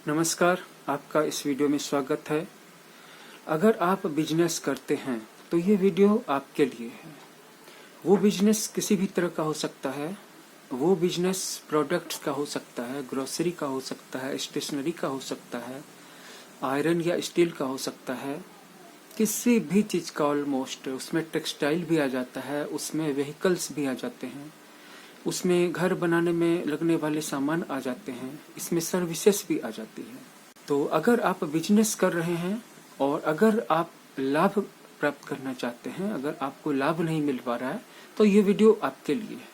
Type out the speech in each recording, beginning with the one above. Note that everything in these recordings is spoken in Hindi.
नमस्कार, आपका इस वीडियो में स्वागत है। अगर आप बिजनेस करते हैं तो ये वीडियो आपके लिए है। वो बिजनेस किसी भी तरह का हो सकता है, वो बिजनेस प्रोडक्ट्स का हो सकता है, ग्रोसरी का हो सकता है, स्टेशनरी का हो सकता है, आयरन या स्टील का हो सकता है, किसी भी चीज़ का ऑलमोस्ट। उसमें टेक्सटाइल भी आ जाता है, उसमें व्हीकल्स भी आ जाते हैं, उसमें घर बनाने में लगने वाले सामान आ जाते हैं, इसमें सर्विसेज भी आ जाती है। तो अगर आप बिजनेस कर रहे हैं और अगर आप लाभ प्राप्त करना चाहते हैं, अगर आपको लाभ नहीं मिल पा रहा है तो ये वीडियो आपके लिए है।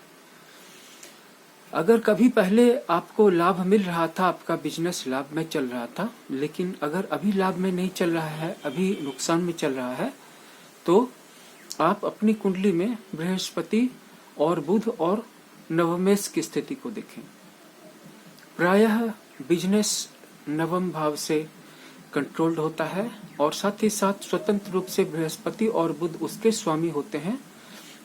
अगर कभी पहले आपको लाभ मिल रहा था, आपका बिजनेस लाभ में चल रहा था, लेकिन अगर अभी लाभ में नहीं चल रहा है, अभी नुकसान में चल रहा है, तो आप अपनी कुंडली में बृहस्पति और बुध और नवमेश की स्थिति को देखें। प्रायः बिजनेस नवम भाव से कंट्रोल्ड होता है और साथ ही साथ स्वतंत्र रूप से बृहस्पति और बुध उसके स्वामी होते हैं।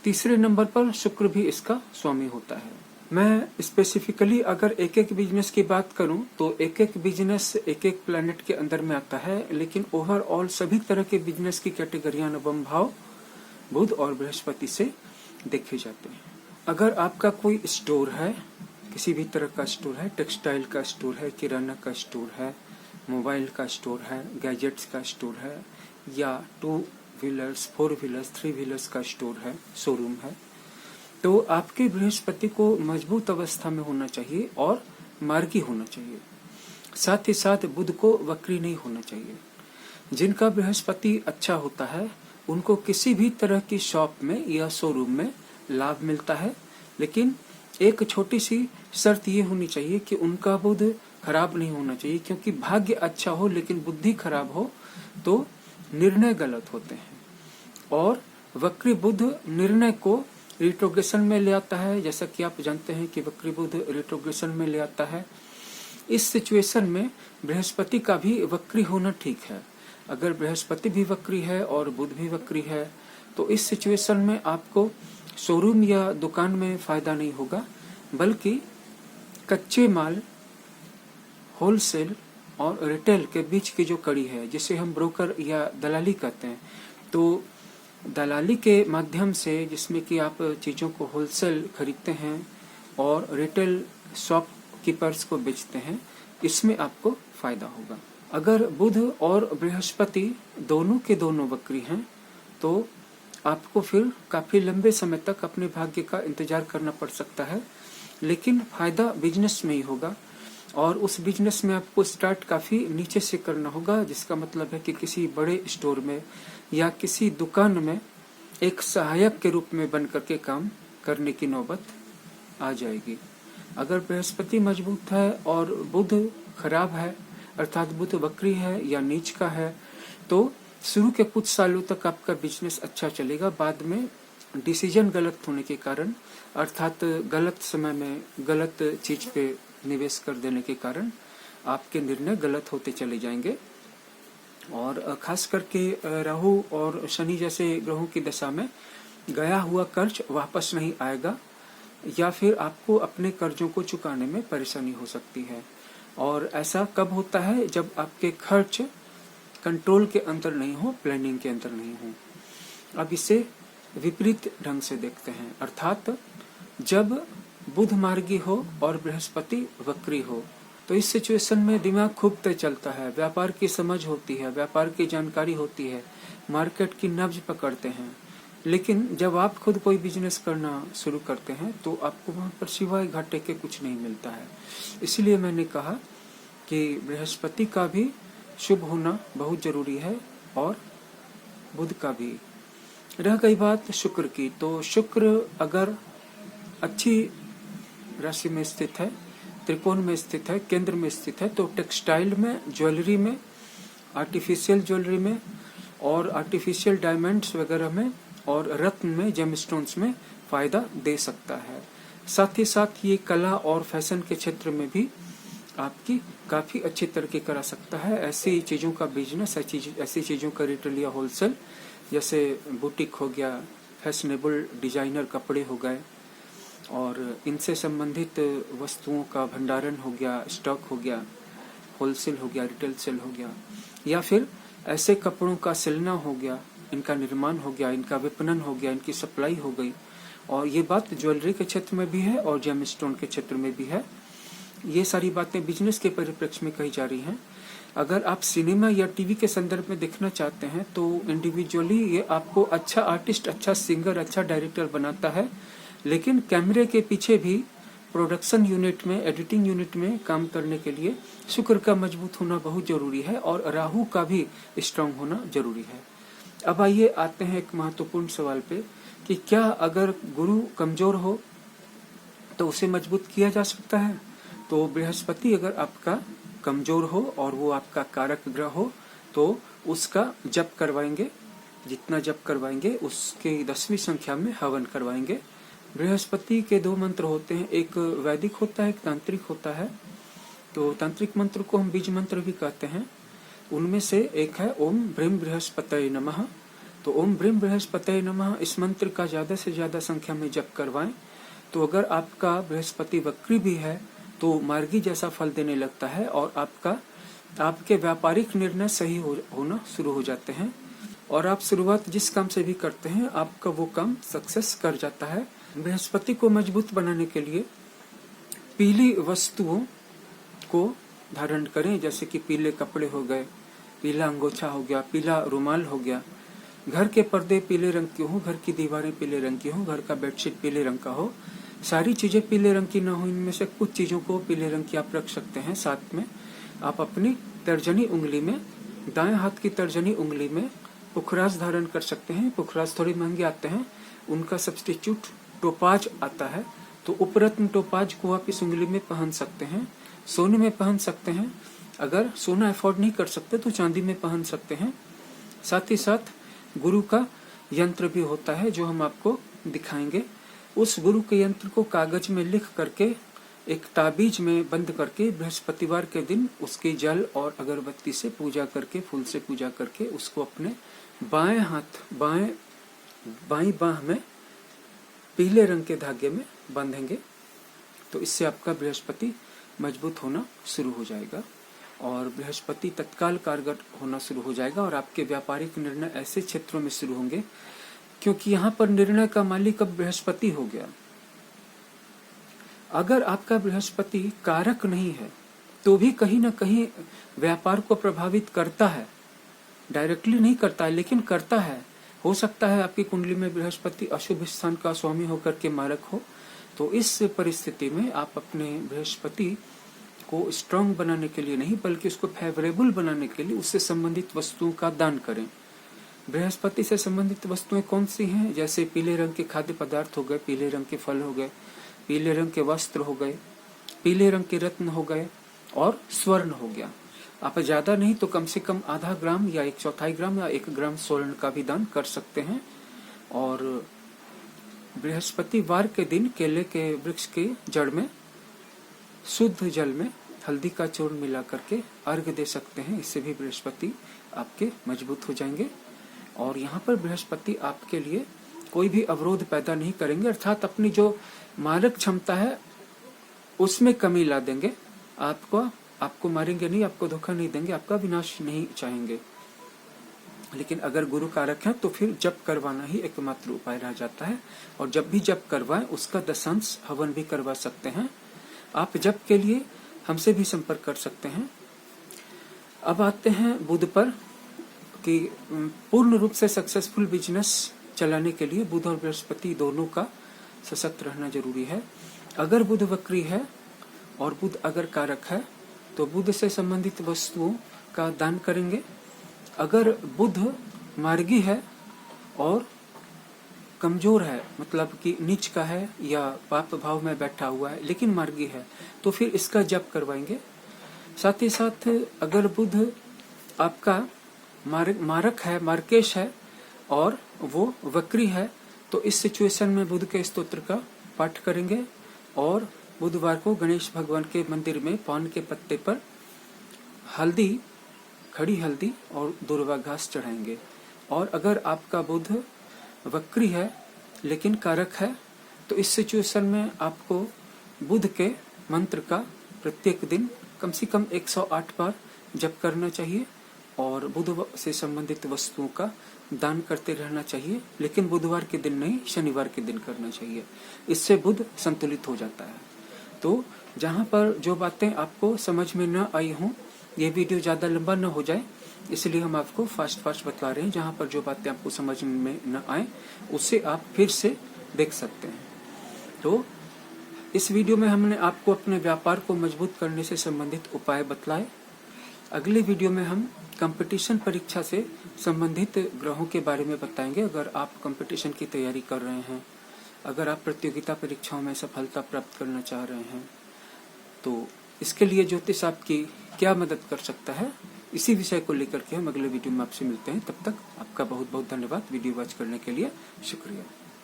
तीसरे नंबर पर शुक्र भी इसका स्वामी होता है। मैं स्पेसिफिकली अगर एक एक बिजनेस की बात करूं तो एक एक बिजनेस एक एक प्लैनेट के अंदर में आता है, लेकिन ओवरऑल सभी तरह के बिजनेस की कैटेगरियां नवम भाव बुध और बृहस्पति से देखे जाते हैं। अगर आपका कोई स्टोर है, किसी भी तरह का स्टोर है, टेक्सटाइल का स्टोर है, किराना का स्टोर है, मोबाइल का स्टोर है, गैजेट्स का स्टोर है, या 2 व्हीलर्स 4 व्हीलर्स 3 व्हीलर्स का स्टोर है, शोरूम है, तो आपके बृहस्पति को मजबूत अवस्था में होना चाहिए और मार्गी होना चाहिए। साथ ही साथ बुध को वक्री नहीं होना चाहिए। जिनका बृहस्पति अच्छा होता है उनको किसी भी तरह की शॉप में या शोरूम में लाभ मिलता है, लेकिन एक छोटी सी शर्त ये होनी चाहिए कि उनका बुध खराब नहीं होना चाहिए, क्योंकि भाग्य अच्छा हो लेकिन बुद्धि खराब हो तो निर्णय गलत होते हैं। और वक्री बुध निर्णय को रिट्रोग्रेशन में ले आता है, जैसा कि आप जानते हैं कि वक्री बुध रिट्रोग्रेशन में ले आता है। इस सिचुएशन में बृहस्पति का भी वक्री होना ठीक है। अगर बृहस्पति भी वक्री है और बुध भी वक्री है तो इस सिचुएशन में आपको शोरूम या दुकान में फायदा नहीं होगा, बल्कि कच्चे माल, होलसेल और रिटेल के बीच की जो कड़ी है, जिसे हम ब्रोकर या दलाली कहते हैं, तो दलाली के माध्यम से, जिसमें कि आप चीज़ों को होलसेल खरीदते हैं और रिटेल शॉप कीपर्स को बेचते हैं, इसमें आपको फायदा होगा। अगर बुध और बृहस्पति दोनों के दोनों वक्री हैं तो आपको फिर काफी लंबे समय तक अपने भाग्य का इंतजार करना पड़ सकता है, लेकिन फायदा बिजनेस में ही होगा। और उस बिजनेस में आपको स्टार्ट काफी नीचे से करना होगा, जिसका मतलब है कि किसी बड़े स्टोर में या किसी दुकान में एक सहायक के रूप में बन करके काम करने की नौबत आ जाएगी। अगर बृहस्पति मजबूत है और बुध खराब है, अर्थात बुध वक्री है या नीच का है, तो शुरू के कुछ सालों तक आपका बिजनेस अच्छा चलेगा। बाद में डिसीजन गलत होने के कारण, अर्थात गलत समय में गलत चीज पे निवेश कर देने के कारण आपके निर्णय गलत होते चले जाएंगे। और खास करके राहु और शनि जैसे ग्रहों की दशा में गया हुआ कर्ज वापस नहीं आएगा, या फिर आपको अपने कर्जों को चुकाने में परेशानी हो सकती है। और ऐसा कब होता है? जब आपके खर्च कंट्रोल के अंदर नहीं हो, प्लानिंग के अंदर नहीं हो। अब इसे विपरीत ढंग से देखते हैं, अर्थात जब बुध मार्गी हो और बृहस्पति वक्री हो, तो इस सिचुएशन में दिमाग खूब तेज चलता है, व्यापार की समझ होती है, व्यापार की जानकारी होती है, मार्केट की नब्ज पकड़ते हैं। लेकिन जब आप खुद कोई बिजनेस करना शुरू करते हैं तो आपको वहां पर सिवाय घाटे के कुछ नहीं मिलता है। इसलिए मैंने कहा कि बृहस्पति का भी शुभ होना बहुत जरूरी है और बुध का भी। रह गई बात शुक्र की, तो शुक्र अगर अच्छी राशि में स्थित है, त्रिकोण में स्थित है, केंद्र में स्थित है, तो टेक्सटाइल में, ज्वेलरी में, आर्टिफिशियल ज्वेलरी में और आर्टिफिशियल डायमंड्स वगैरह में और रत्न में, जेमस्टोन्स में फायदा दे सकता है। साथ ही साथ ये कला और फैशन के क्षेत्र में भी आपकी काफी अच्छी तरक्की करा सकता है। ऐसी चीजों का बिजनेस, ऐसी चीजों का रिटेल या होलसेल, जैसे बुटीक हो गया, फैशनेबल डिजाइनर कपड़े हो गए और इनसे संबंधित वस्तुओं का भंडारण हो गया, स्टॉक हो गया, होलसेल हो गया, रिटेल सेल हो गया, या फिर ऐसे कपड़ों का सिलना हो गया, इनका निर्माण हो गया, इनका विपणन हो गया, इनकी सप्लाई हो गई। और ये बात ज्वेलरी के क्षेत्र में भी है और जेम स्टोन के क्षेत्र में भी है। ये सारी बातें बिजनेस के परिप्रेक्ष्य में कही जा रही हैं। अगर आप सिनेमा या टीवी के संदर्भ में देखना चाहते हैं तो इंडिविजुअली ये आपको अच्छा आर्टिस्ट, अच्छा सिंगर, अच्छा डायरेक्टर बनाता है, लेकिन कैमरे के पीछे भी प्रोडक्शन यूनिट में, एडिटिंग यूनिट में काम करने के लिए शुक्र का मजबूत होना बहुत जरूरी है और राहु का भी स्ट्रांग होना जरूरी है। अब आइए आते हैं एक महत्वपूर्ण सवाल पे कि क्या अगर गुरु कमजोर हो तो उसे मजबूत किया जा सकता है? तो बृहस्पति अगर आपका कमजोर हो और वो आपका कारक ग्रह हो तो उसका जप करवाएंगे, जितना जप करवाएंगे उसके 10वीं संख्या में हवन करवाएंगे। बृहस्पति के 2 मंत्र होते हैं, एक वैदिक होता है, एक तांत्रिक होता है। तो तांत्रिक मंत्र को हम बीज मंत्र भी कहते हैं। उनमें से एक है ओम ब्रीम बृहस्पतये नमः। तो ओम ब्रीम बृहस्पतये नमः इस मंत्र का ज्यादा से ज्यादा संख्या में जप करवाएं। तो अगर आपका बृहस्पति वक्री भी है तो मार्गी जैसा फल देने लगता है और आपके व्यापारिक निर्णय सही होना शुरू हो जाते हैं और आप शुरुआत जिस काम से भी करते हैं आपका वो काम सक्सेस कर जाता है। बृहस्पति को मजबूत बनाने के लिए पीली वस्तुओं को धारण करें, जैसे कि पीले कपड़े हो गए, पीला अंगोछा हो गया, पीला रुमाल हो गया। घर के पर्दे पीले रंग के हो, घर की दीवारें पीले रंग की हो, घर का बेडशीट पीले रंग का हो। सारी चीजें पीले रंग की ना हो, इनमें से कुछ चीजों को पीले रंग की आप रख सकते हैं। साथ में आप अपनी तर्जनी उंगली में, दाएं हाथ की तर्जनी उंगली में पुखराज धारण कर सकते हैं। पुखराज थोड़े महंगे आते हैं, उनका सब्स्टिट्यूट टोपाज आता है। तो उपरत्न टोपाज को आप इस उंगली में पहन सकते हैं, सोने में पहन सकते हैं। अगर सोना अफोर्ड नहीं कर सकते तो चांदी में पहन सकते हैं। साथ ही साथ गुरु का यंत्र भी होता है जो हम आपको दिखाएंगे। उस गुरु के यंत्र को कागज में लिख करके एक ताबीज में बंद करके बृहस्पतिवार के दिन उसकी जल और अगरबत्ती से पूजा करके, फूल से पूजा करके उसको अपने बाएं हाथ, बाईं बाह में पीले रंग के धागे में बांधेंगे। तो इससे आपका बृहस्पति मजबूत होना शुरू हो जाएगा और बृहस्पति तत्काल कारगर होना शुरू हो जाएगा और आपके व्यापारिक निर्णय ऐसे क्षेत्रों में शुरू होंगे, क्योंकि यहाँ पर निर्णय का मालिक अब बृहस्पति हो गया। अगर आपका बृहस्पति कारक नहीं है तो भी कहीं ना कहीं व्यापार को प्रभावित करता है। डायरेक्टली नहीं करता है लेकिन करता है। हो सकता है आपकी कुंडली में बृहस्पति अशुभ स्थान का स्वामी होकर के मारक हो। तो इस परिस्थिति में आप अपने बृहस्पति को स्ट्रांग बनाने के लिए नहीं बल्कि उसको फेवरेबल बनाने के लिए उससे संबंधित वस्तुओं का दान करें। बृहस्पति से संबंधित वस्तुएं कौन सी हैं? जैसे पीले रंग के खाद्य पदार्थ हो गए, पीले रंग के फल हो गए, पीले रंग के वस्त्र हो गए, पीले रंग के रत्न हो गए और स्वर्ण हो गया। आप ज्यादा नहीं तो कम से कम आधा ग्राम या 1/4 ग्राम या 1 ग्राम स्वर्ण का भी दान कर सकते हैं। और बृहस्पतिवार के दिन केले के वृक्ष के जड़ में शुद्ध जल में हल्दी का चूर्ण मिला करके अर्घ्य दे सकते हैं। इससे भी बृहस्पति आपके मजबूत हो जाएंगे और यहाँ पर बृहस्पति आपके लिए कोई भी अवरोध पैदा नहीं करेंगे, अर्थात अपनी जो मारक क्षमता है उसमें कमी ला देंगे। आपको मारेंगे नहीं, आपको धोखा नहीं देंगे, आपका विनाश नहीं चाहेंगे। लेकिन अगर गुरु कारक है तो फिर जप करवाना ही एकमात्र उपाय रह जाता है और जब भी जप करवाएं उसका दशांश हवन भी करवा सकते हैं। आप जप के लिए हमसे भी संपर्क कर सकते हैं। अब आते हैं बुध पर कि पूर्ण रूप से सक्सेसफुल बिजनेस चलाने के लिए बुध और बृहस्पति दोनों का सशक्त रहना जरूरी है। अगर बुध वक्री है और बुध अगर कारक है तो बुध से संबंधित वस्तुओं का दान करेंगे। अगर बुध मार्गी है और कमजोर है, मतलब कि नीच का है या पाप भाव में बैठा हुआ है लेकिन मार्गी है, तो फिर इसका जप करवाएंगे। साथ ही साथ अगर बुध आपका मारक है, मार्केश है और वो वक्री है तो इस सिचुएशन में बुध के स्तोत्र का पाठ करेंगे और बुधवार को गणेश भगवान के मंदिर में पान के पत्ते पर हल्दी, खड़ी हल्दी और दुर्वा घास चढ़ाएंगे। और अगर आपका बुध वक्री है लेकिन कारक है तो इस सिचुएशन में आपको बुध के मंत्र का प्रत्येक दिन कम से कम 108 बार जप करना चाहिए और बुध से संबंधित वस्तुओं का दान करते रहना चाहिए, लेकिन बुधवार के दिन नहीं, शनिवार के दिन करना चाहिए। इससे बुध संतुलित हो जाता है। तो जहाँ पर जो बातें आपको समझ में न आई हों, ये वीडियो ज़्यादा लंबा न हो जाए, इसलिए हम आपको फास्ट बता रहे हैं। जहाँ पर जो बातें आपको समझ में न आए उसे आप फिर से देख सकते हैं। तो इस वीडियो में हमने आपको अपने व्यापार को मजबूत करने से संबंधित उपाय बतलाए। अगले वीडियो में हम कंपटीशन परीक्षा से संबंधित ग्रहों के बारे में बताएंगे। अगर आप कंपटीशन की तैयारी कर रहे हैं, अगर आप प्रतियोगिता परीक्षाओं में सफलता प्राप्त करना चाह रहे हैं, तो इसके लिए ज्योतिष आपकी क्या मदद कर सकता है, इसी विषय को लेकर के हम अगले वीडियो में आपसे मिलते हैं। तब तक आपका बहुत बहुत धन्यवाद वीडियो वॉच करने के लिए। शुक्रिया।